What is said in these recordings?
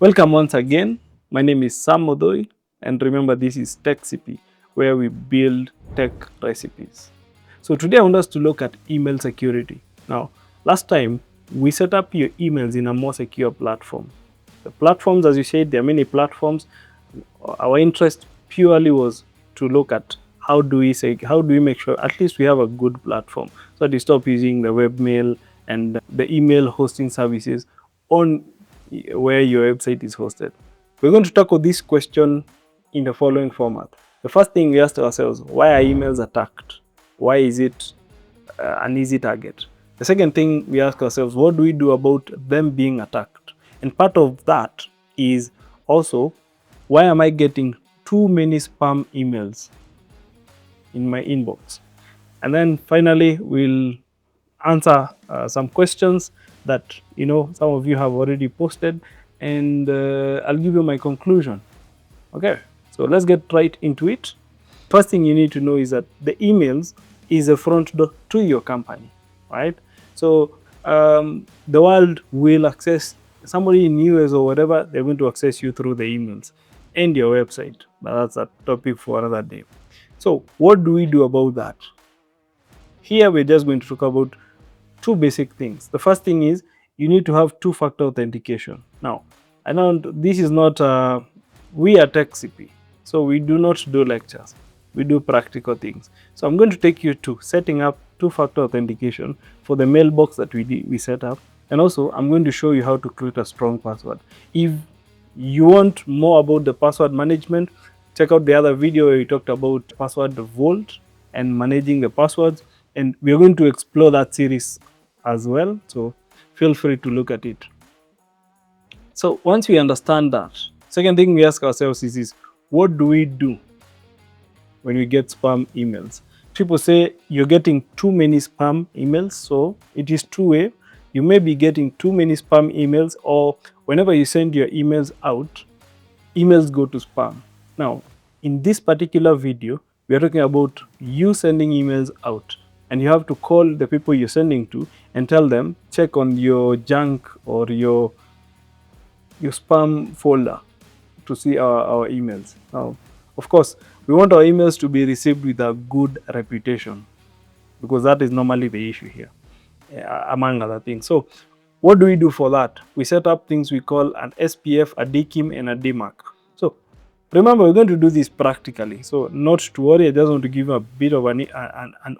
Welcome once again. My name is Sam Odoi, and remember, this is Techcipe, where we build tech recipes. So today I want us to look at email security. Now, last time we set up your emails in a more secure platform. The platforms, as you said, there are many platforms. Our interest purely was to look at how do we make sure at least we have a good platform, so that you stop using the webmail and the email hosting services on where your website is hosted. We're going to tackle this question in the following format. The first thing we asked ourselves, why are emails attacked? Why is it an easy target? The second thing we ask ourselves, what do we do about them being attacked? And part of that is also, why am I getting too many spam emails in my inbox? And then finally, we'll answer some questions that some of you have already posted, and I'll give you my conclusion. Okay, so let's get right into it. First thing you need to know is that the emails is a front door to your company, right? So the world will access somebody in US or whatever, they're going to access you through the emails and your website, but that's a topic for another day. So what do we do about that? Here we're just going to talk about two basic things. The first thing is you need to have two-factor authentication. Now, I know this is not, we are Techcipe, so we do not do lectures. We do practical things. So I'm going to take you to setting up two-factor authentication for the mailbox that we set up. And also, I'm going to show you how to create a strong password. If you want more about the password management, check out the other video where we talked about password vault and managing the passwords. And we're going to explore that series as well, so feel free to look at it. So once we understand that, second thing we ask ourselves is what do we do when we get spam emails? People say you're getting too many spam emails, so it is two-way. You may be getting too many spam emails, or whenever you send your emails out, emails go to spam. Now, in this particular video, we are talking about you sending emails out, and you have to call the people you're sending to and tell them, check on your junk or your spam folder to see our emails. Now, of course, we want our emails to be received with a good reputation, because that is normally the issue here, among other things. So what do we do for that? We set up things we call an SPF, a DKIM, and a DMARC. So remember, we're going to do this practically, so not to worry. I just want to give you a bit of an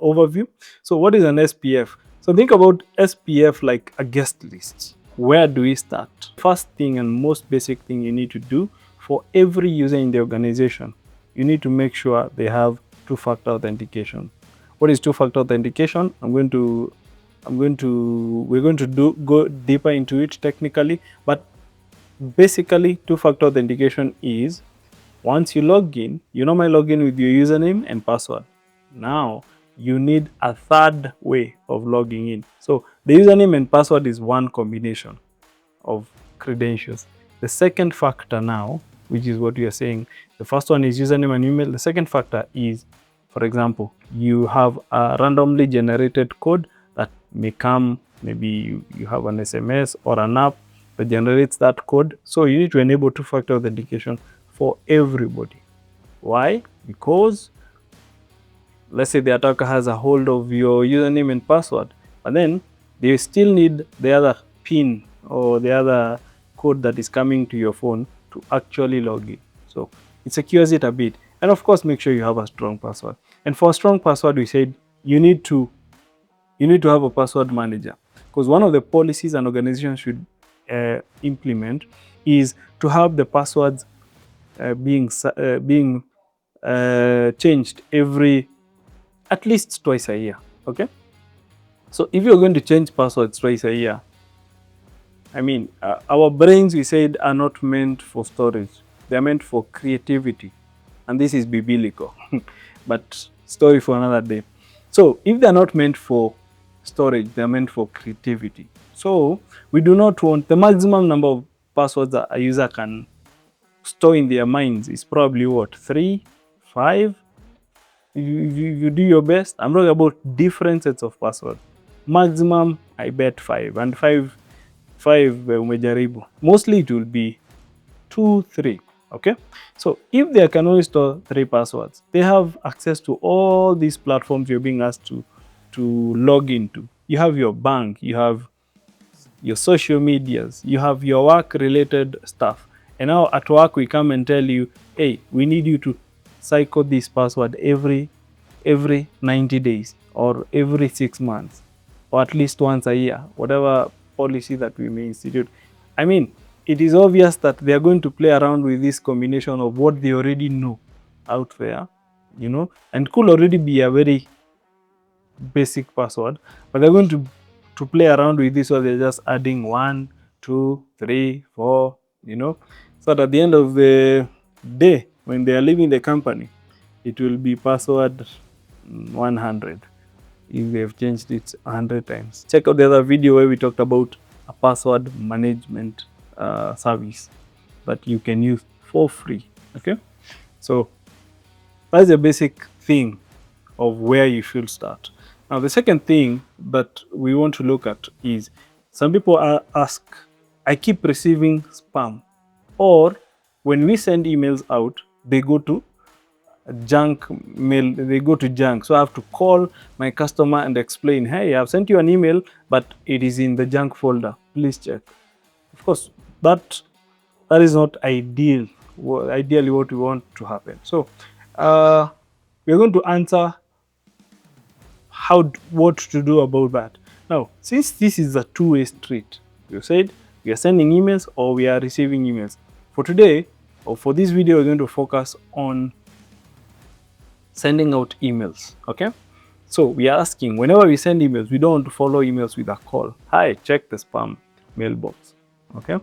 overview. So what is an SPF? So think about SPF like a guest list. Where do we start? First thing and most basic thing you need to do for every user in the organization, you need to make sure they have two-factor authentication. What is two-factor authentication? We're going to go deeper into it technically, but basically two-factor authentication is, once you log in, you normally log in with your username and password. Now, you need a third way of logging in. So the username and password is one combination of credentials. The second factor now, which is what we are saying, the first one is username and email. The second factor is, for example, you have a randomly generated code that may come, maybe you have an SMS or an app that generates that code. So you need to enable two-factor authentication for everybody. Why? Because let's say the attacker has a hold of your username and password, but then they still need the other PIN or the other code that is coming to your phone to actually log in. So it secures it a bit. And of course, make sure you have a strong password. And for a strong password, we said you need to have a password manager, because one of the policies an organization should implement is to have the passwords being changed at least twice a year. Okay, so if you're going to change passwords twice a year, I mean, our brains, we said, are not meant for storage. They're meant for creativity, and this is biblical. But story for another day. So if they're not meant for storage, they're meant for creativity. So we do not want the maximum number of passwords that a user can store in their minds is probably what, 3, 5. You do your best. I'm talking about different sets of passwords. Maximum, I bet 5, and 5 umejaribu. Mostly it will be 3. Okay, so if they can only store 3 passwords, they have access to all these platforms you're being asked to log into. You have your bank, you have your social medias, you have your work related stuff. And now at work, we come and tell you, hey, we need you to cycle this password every 90 days or every 6 months or at least once a year, whatever policy that we may institute. I mean, it is obvious that they are going to play around with this combination of what they already know out there, you know, and could already be a very basic password, but they're going to play around with this, so they're just adding 1, 2, 3, 4, you know, so that at the end of the day, when they are leaving the company, it will be password 100 if they have changed it 100 times. Check out the other video where we talked about a password management service that you can use for free. Okay, so that's the basic thing of where you should start. Now, the second thing that we want to look at is some people ask, I keep receiving spam, or when we send emails out, they go to junk mail, they go to junk. So I have to call my customer and explain, hey, I've sent you an email, but it is in the junk folder. Please check. Of course, that is not ideal. Ideally, what we want to happen. So we're going to answer what to do about that. Now, since this is a two-way street, you said we are sending emails or we are receiving emails. For today, or for this video, we're going to focus on sending out emails. Okay, so we are asking, whenever we send emails, we don't want to follow emails with a call. Hi, check the spam mailbox. Okay,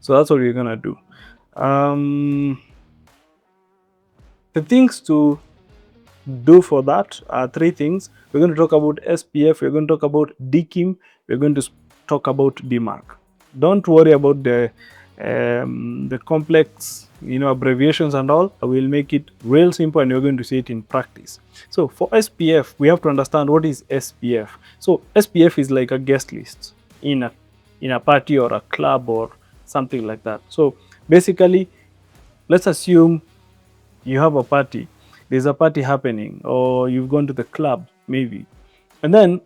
so that's what we're gonna do. The things to do for that are 3 things. We're going to talk about SPF, we're going to talk about DKIM, we're going to talk about DMARC. Don't worry about the complex, you know, abbreviations and all. I will make it real simple and you're going to see it in practice. So for SPF, we have to understand what is SPF. So SPF is like a guest list in a party or a club or something like that. So basically, let's assume you have a party, there's a party happening, or you've gone to the club maybe, and then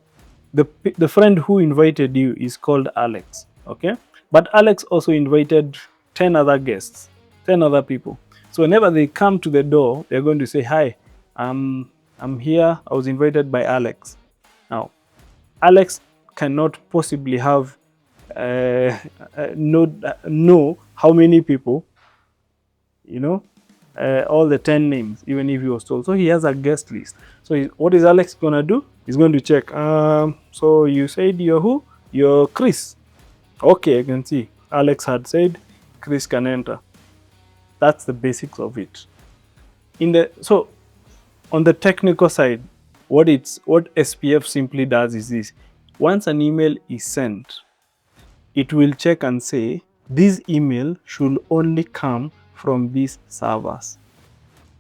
the friend who invited you is called Alex. Okay, but Alex also invited 10 other guests, 10 other people. So whenever they come to the door, they're going to say, hi, I'm here, I was invited by Alex. Now, Alex cannot possibly have know how many people, you know, all the 10 names, even if he was told. So he has a guest list. So what is Alex gonna do? He's going to check. So you said you're who? You're Chris. Okay, I can see Alex had said Chris can enter. That's the basics of it. So on the technical side, what SPF simply does is this: once an email is sent, it will check and say this email should only come from these servers.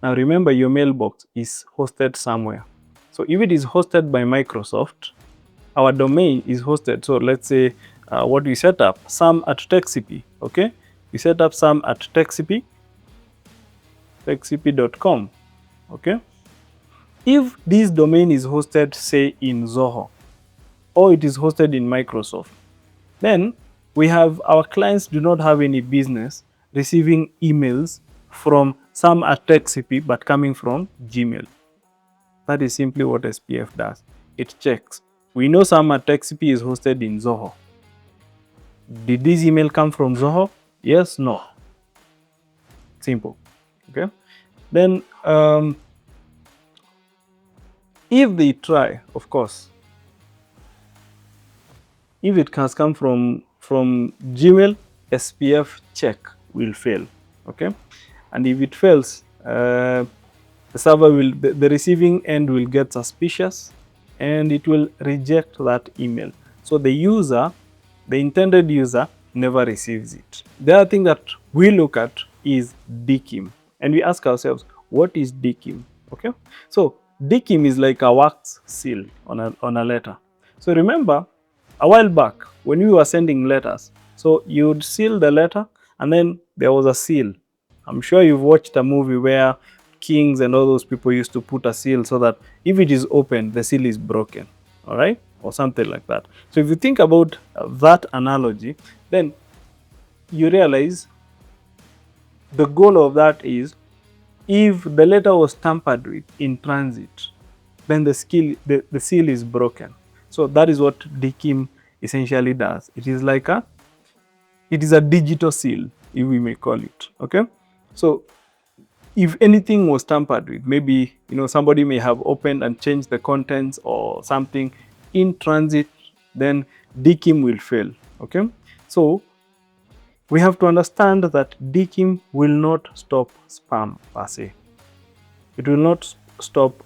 Now remember, your mailbox is hosted somewhere. So if it is hosted by Microsoft, our domain is hosted. So let's say what we set up, sam@Techcipe. Okay, we set up sam@Techcipe, techcipe.com. Okay, if this domain is hosted, say, in Zoho, or it is hosted in Microsoft, then our clients do not have any business receiving emails from sam@Techcipe but coming from Gmail. That is simply what SPF does. It checks. We know sam@Techcipe is hosted in Zoho. Did this email come from Zoho? Yes, no. Simple. Okay. Then if they try, of course, if it has come from Gmail, SPF check will fail. Okay, and if it fails, the server the receiving end will get suspicious and it will reject that email. So the intended user never receives it. The other thing that we look at is DKIM, and we ask ourselves, what is DKIM? Okay, so DKIM is like a wax seal on a letter. So remember, a while back when we were sending letters, so you'd seal the letter And then there was a seal. I'm sure you've watched a movie where kings and all those people used to put a seal so that if it is open, the seal is broken. All right? Or something like that. So if you think about that analogy, then you realize the goal of that is if the letter was tampered with in transit, then the seal is broken. So that is what DKIM essentially does. It is a digital seal, if we may call it. Okay, so if anything was tampered with, maybe somebody may have opened and changed the contents or something in transit, then DKIM will fail. Okay, so we have to understand that DKIM will not stop spam per se. It will not stop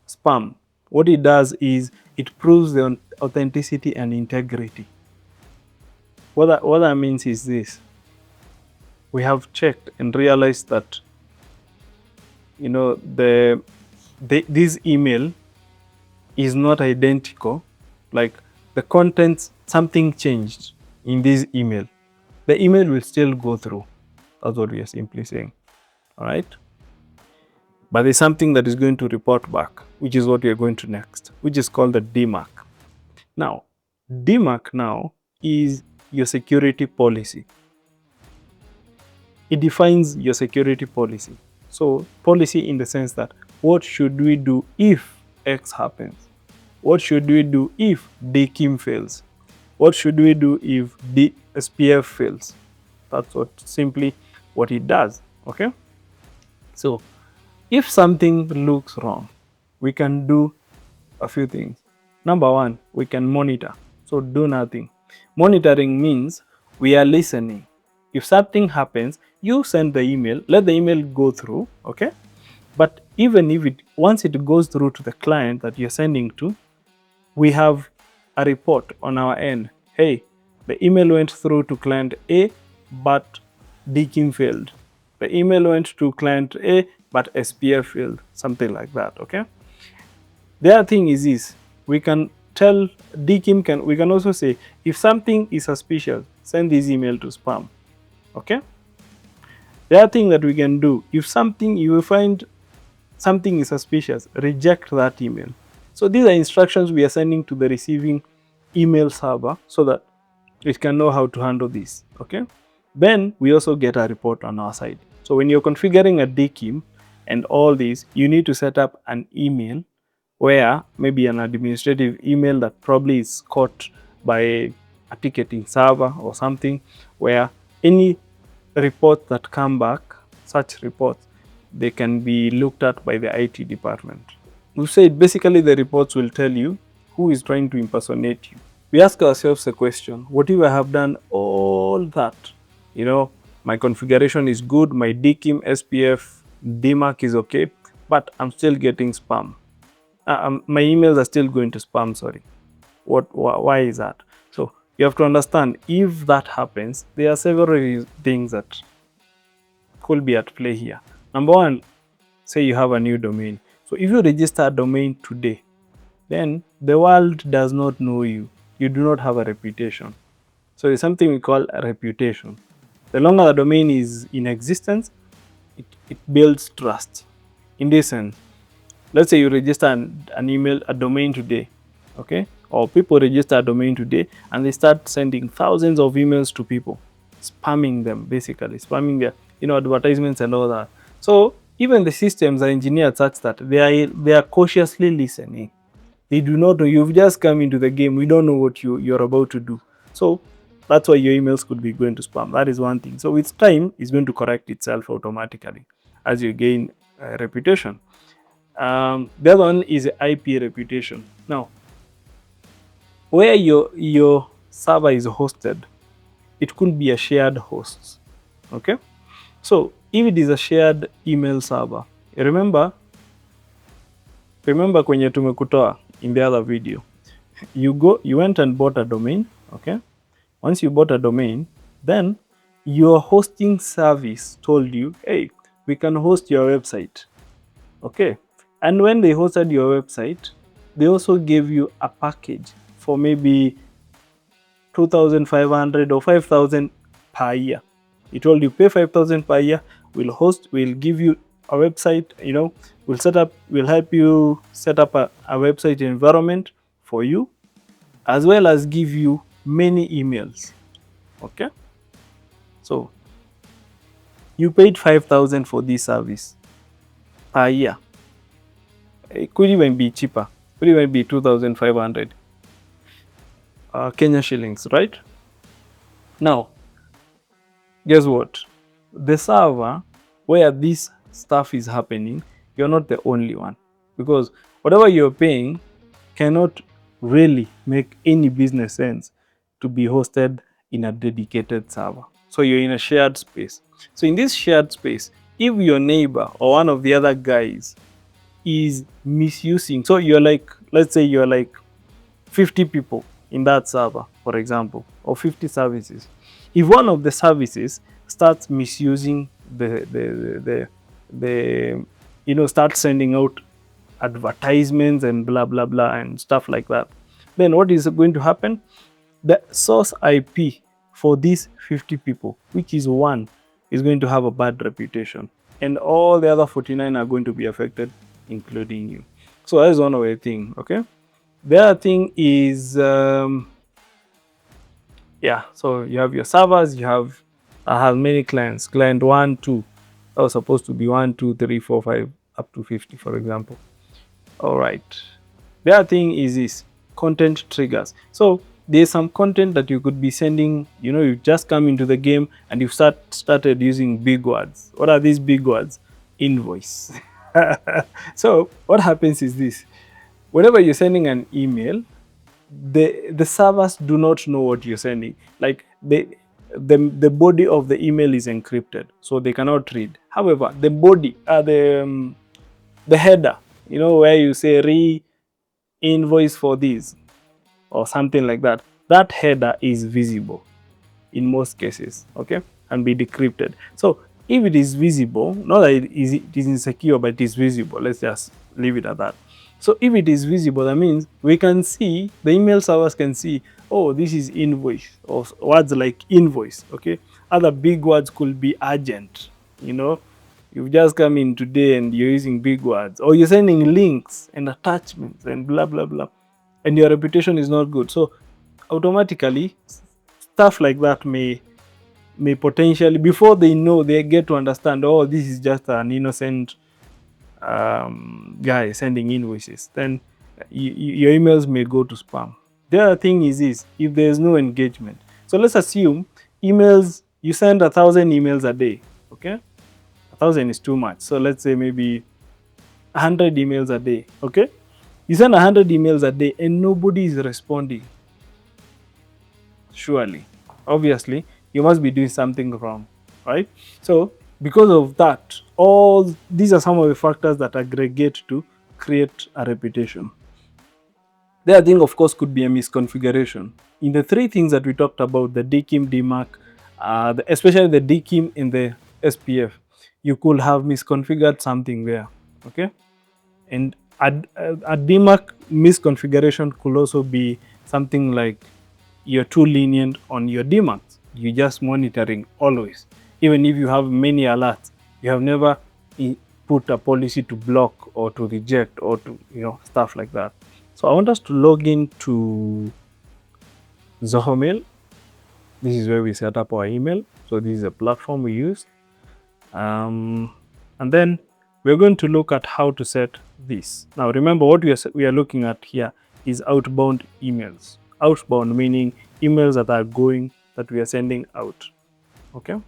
spam. What it does is it proves the authenticity and integrity. What that means is this. We have checked and realized that this email is not identical. Like the contents, something changed in this email. The email will still go through. That's what we are simply saying. All right. But there's something that is going to report back, which is what we are going to next, which is called the DMARC. Now, DMARC now is your security policy. It defines your security policy. So, policy in the sense that what should we do if X happens? What should we do if DKIM fails? What should we do if the SPF fails? That's simply what it does. Okay? So, if something looks wrong, we can do a few things. Number one, we can monitor. So do nothing. Monitoring means we are listening. If something happens, you send the email, let the email go through, okay? But even if once it goes through to the client that you're sending to, we have a report on our end. Hey, the email went through to client A, but DKIM failed. The email went to client A, but SPF failed, something like that, okay? The other thing is this, we can tell DKIM, we can also say, if something is suspicious, send this email to spam, okay? The other thing that we can do, if you will find something is suspicious, reject that email. So these are instructions we are sending to the receiving email server so that it can know how to handle this, okay? Then we also get a report on our side. So when you're configuring a DKIM and all these, you need to set up an email where maybe an administrative email that probably is caught by a ticketing server or something, where any reports that come back, such reports, they can be looked at by the IT department. We said basically the reports will tell you who is trying to impersonate you. We ask ourselves a question, what if I have done all that? My configuration is good, my DKIM, SPF, DMARC is okay, but I'm still getting spam. My emails are still going to spam, sorry. Why is that? So you have to understand, if that happens, there are several things that could be at play here. Number one, say you have a new domain. So if you register a domain today, then the world does not know you. You do not have a reputation. So it's something we call a reputation. The longer the domain is in existence, it builds trust. In this sense, let's say you register a domain today, okay? Or people register a domain today and they start sending thousands of emails to people, spamming them, basically, spamming their advertisements and all that. So even the systems are engineered such that they are cautiously listening. They do not know. You've just come into the game. We don't know what you're about to do. So that's why your emails could be going to spam. That is one thing. So with time, it's going to correct itself automatically as you gain reputation. The other one is IP reputation. Now, where your server is hosted, it could be a shared host. Okay? So if it is a shared email server, remember kwenye tumekutoa in the other video, you went and bought a domain, okay? Once you bought a domain, then your hosting service told you, hey, we can host your website, okay? And when they hosted your website, they also gave you a package for maybe 2,500 or 5,000 per year. He told you pay 5,000 per year. We'll host. We'll give you a website. We'll help you set up a website environment for you, as well as give you many emails. Okay, so you paid 5,000 for this service per year. It could even be cheaper. It could even be 2,500 Kenya shillings, right? Now, guess what? The server where this stuff is happening, you're not the only one, because whatever you're paying cannot really make any business sense to be hosted in a dedicated server. So you're in a shared space. So in this shared space, if your neighbor or one of the other guys is misusing, so you're like, let's say you're like 50 people in that server, for example, or 50 services. If one of the services starts misusing start sending out advertisements and blah blah blah and stuff like that, then what is going to happen? The source IP for these 50 people, which is one, is going to have a bad reputation, and all the other 49 are going to be affected, including you. So that's one of the thing. Okay, the other thing is so you have your servers. I have many clients. Client 1, 2, that was supposed to be 1, 2, 3, 4, 5, up to 50, for example. All right. The other thing is this content triggers. So there's some content that you could be sending. You just come into the game and you've started using big words. What are these big words? Invoice. So what happens is this: whenever you're sending an email, the servers do not know what you're sending. Like the body of the email is encrypted, so they cannot read. However, the body, the header, where you say invoice for this or something like that, that header is visible in most cases, okay, and be decrypted. So if it is visible, not that it is insecure, but it is visible, let's just leave it at that. So if it is visible, that means we can see, the email servers can see, oh, this is invoice, or words like invoice, okay. Other big words could be urgent. You've just come in today and you're using big words, or you're sending links and attachments and blah blah blah, and your reputation is not good. So automatically stuff like that may potentially, before they know, they get to understand, oh, this is just an innocent guy sending invoices, then your emails may go to spam. The other thing is this: if there's no engagement, so let's assume emails, you send 1,000 emails a day, okay. 1,000 is too much, so let's say maybe 100 emails a day, okay. You send 100 emails a day and nobody is responding. Surely, obviously, you must be doing something wrong, right? So because of that, all these are some of the factors that aggregate to create a reputation. The other thing, of course, could be a misconfiguration. In the three things that we talked about, the DKIM, DMARC, especially the DKIM in the SPF, you could have misconfigured something there, okay? And a DMARC misconfiguration could also be something like you're too lenient on your DMARCs. You're just monitoring always. Even if you have many alerts, you have never put a policy to block or to reject or to, stuff like that. So I want us to log into Zoho Mail. This is where we set up our email. So this is a platform we use. And then we're going to look at how to set this. Now remember, what we are looking at here is outbound emails. Outbound meaning emails that we are sending out. Okay.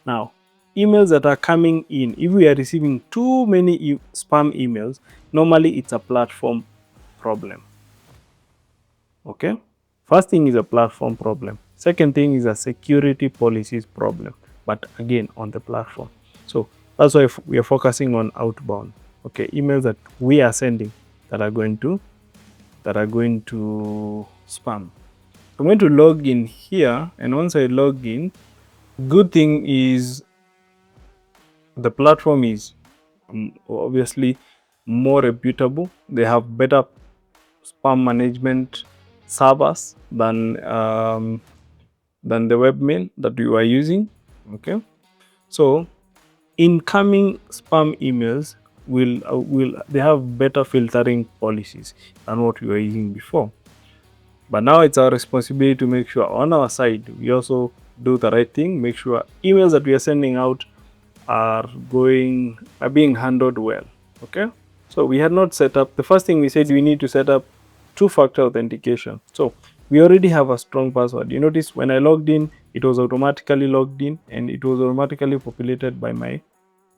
Now, emails that are coming in, if we are receiving too many spam emails, normally it's a platform problem. Okay. First thing is a platform problem. Second thing is a security policies problem, but again on the platform. So that's why we are focusing on outbound. Okay, emails that we are sending that are going to spam. I'm going to log in here, and once I log in, good thing is the platform is obviously more reputable. They have better spam management servers than the webmail that you are using. Okay, so incoming spam emails will they have better filtering policies than what we were using before. But now it's our responsibility to make sure on our side we also do the right thing, make sure emails that we are sending out are being handled well. Okay, so we had not set up, the first thing we said, we need to set up two-factor authentication. So we already have a strong password. You notice when I logged in, it was automatically logged in and it was automatically populated by my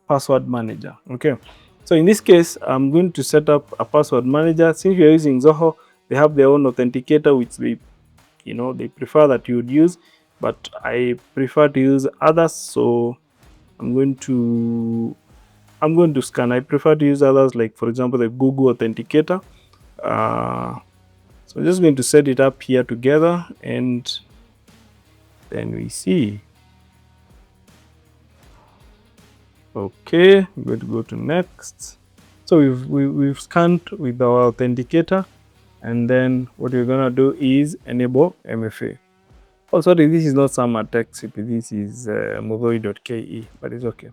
password manager. Okay, so in this case I'm going to set up a password manager. Since you're using Zoho, they have their own authenticator which they prefer that you would use, but I prefer to use others. So I'm going to scan. I prefer to use others, like for example the Google Authenticator. So I'm just going to set it up here together, and then we see. Okay, I'm going to go to next. So we've scanned with our authenticator, and then what we're gonna do is enable MFA. Oh, sorry, this is not some Techcipe. This is Modoi.ke, but it's okay.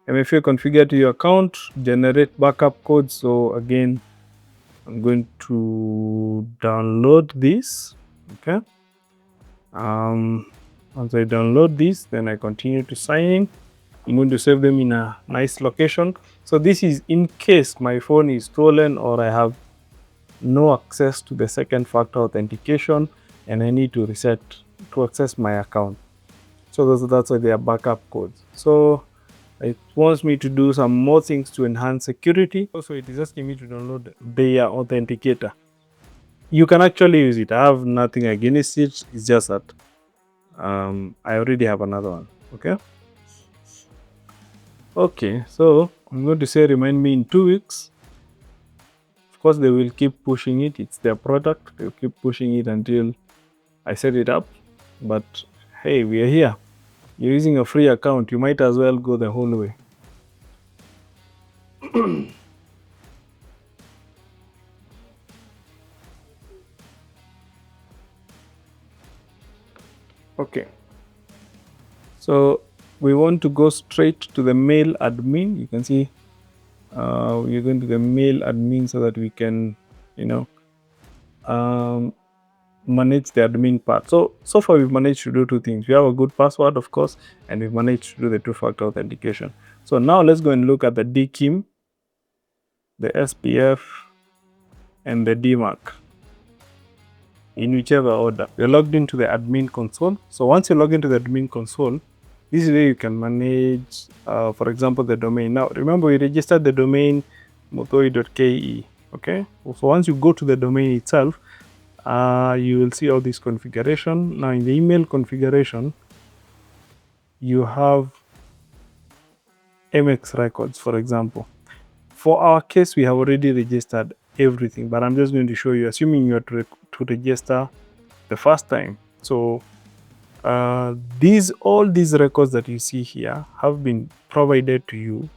MFA configure to your account, generate backup code. So again, I'm going to download this. Okay. Once I download this, then I continue to sign in. I'm going to save them in a nice location. So this is in case my phone is stolen or I have no access to the second factor authentication and I need to reset to access my account. So that's why they are backup codes. So it wants me to do some more things to enhance security. Also, it is asking me to download their authenticator. You can actually use it. I have nothing against it. It's just that I already have another one. Okay, so I'm going to say remind me in 2 weeks. Of course, they will keep pushing it. It's their product. They'll keep pushing it until I set it up. But hey, we are here. You're using a free account. You might as well go the whole way. Okay. So we want to go straight to the mail admin. You can see we're going to the mail admin so that we can, manage the admin part. So far we've managed to do two things. We have a good password, of course, and we've managed to do the two-factor authentication. So now let's go and look at the DKIM, the SPF, and the DMARC in whichever order. You're logged into the admin console. So once you log into the admin console, this is where you can manage, for example, the domain. Now, remember we registered the domain motoi.ke. Okay. So once you go to the domain itself, you will see all this configuration. Now in the email configuration, you have MX records, for example. For our case, we have already registered everything, but I'm just going to show you, assuming you are to register the first time. So all these records that you see here have been provided to you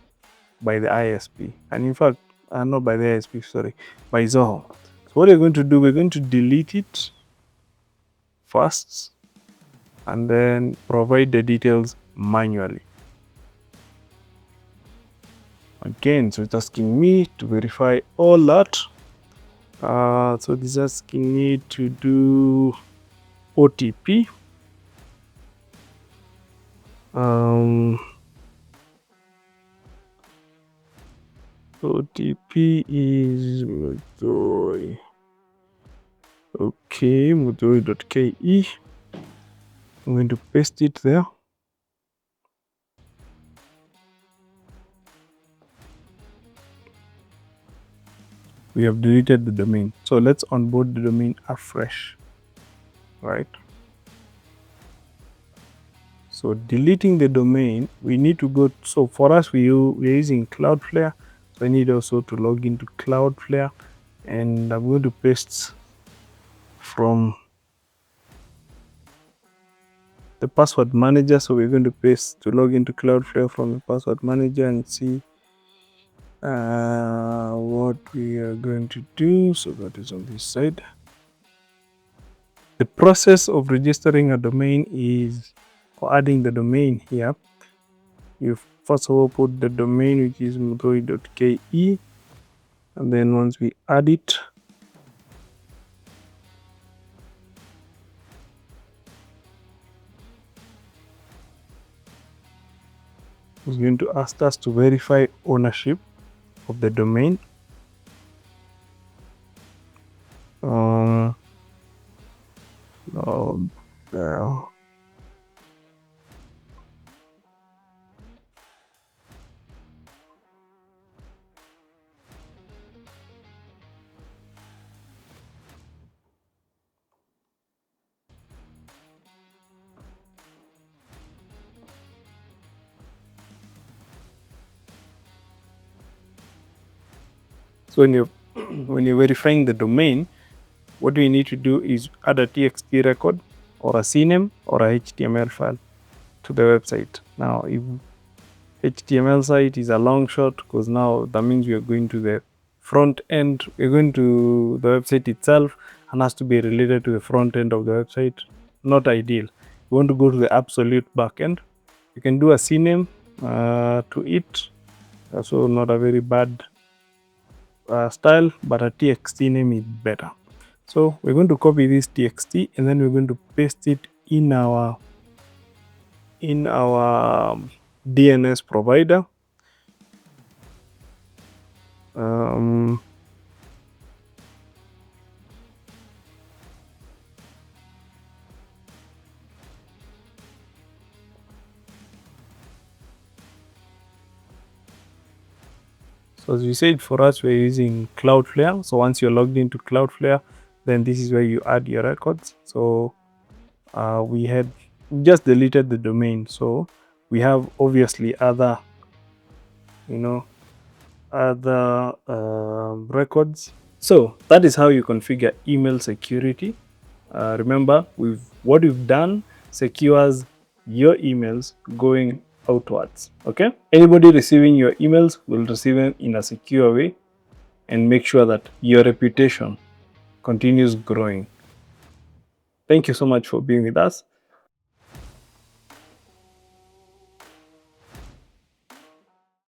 by the ISP, and in fact, not by the ISP, sorry, by Zoho. So what we're going to do, we're going to delete it first and then provide the details manually. Again, so it's asking me to verify all that. So this is asking me to do OTP. OTP is Modoi. Okay, Modoi.ke. I'm going to paste it there. We have deleted the domain. So let's onboard the domain afresh, right? So deleting the domain, we need to go. So for us, we're using Cloudflare. So I need also to log into Cloudflare, and I'm going to paste from the password manager. So we're going to paste to log into Cloudflare from the password manager and see what we are going to do. So that is on this side. The process of registering a domain is for adding the domain here, you first of all put the domain, which is mudoi.ke, and then once we add it, it's going to ask us to verify ownership of the domain. So when you're verifying the domain, what you need to do is add a TXT record or a CNAME or a HTML file to the website. Now, if HTML site is a long shot, because now that means we are going to the front end, we're going to the website itself and has to be related to the front end of the website. Not ideal. You want to go to the absolute back end. You can do a CNAME to it. Also not a very bad style, but a TXT name is better. So we're going to copy this TXT and then we're going to paste it in our DNS provider. So as we said, for us, we're using Cloudflare. So once you're logged into Cloudflare, then this is where you add your records. So we had just deleted the domain. So we have obviously other, records. So that is how you configure email security. Remember, what we've done secures your emails going outwards. Okay, anybody receiving your emails will receive them in a secure way, and make sure that your reputation continues growing. Thank you so much for being with us.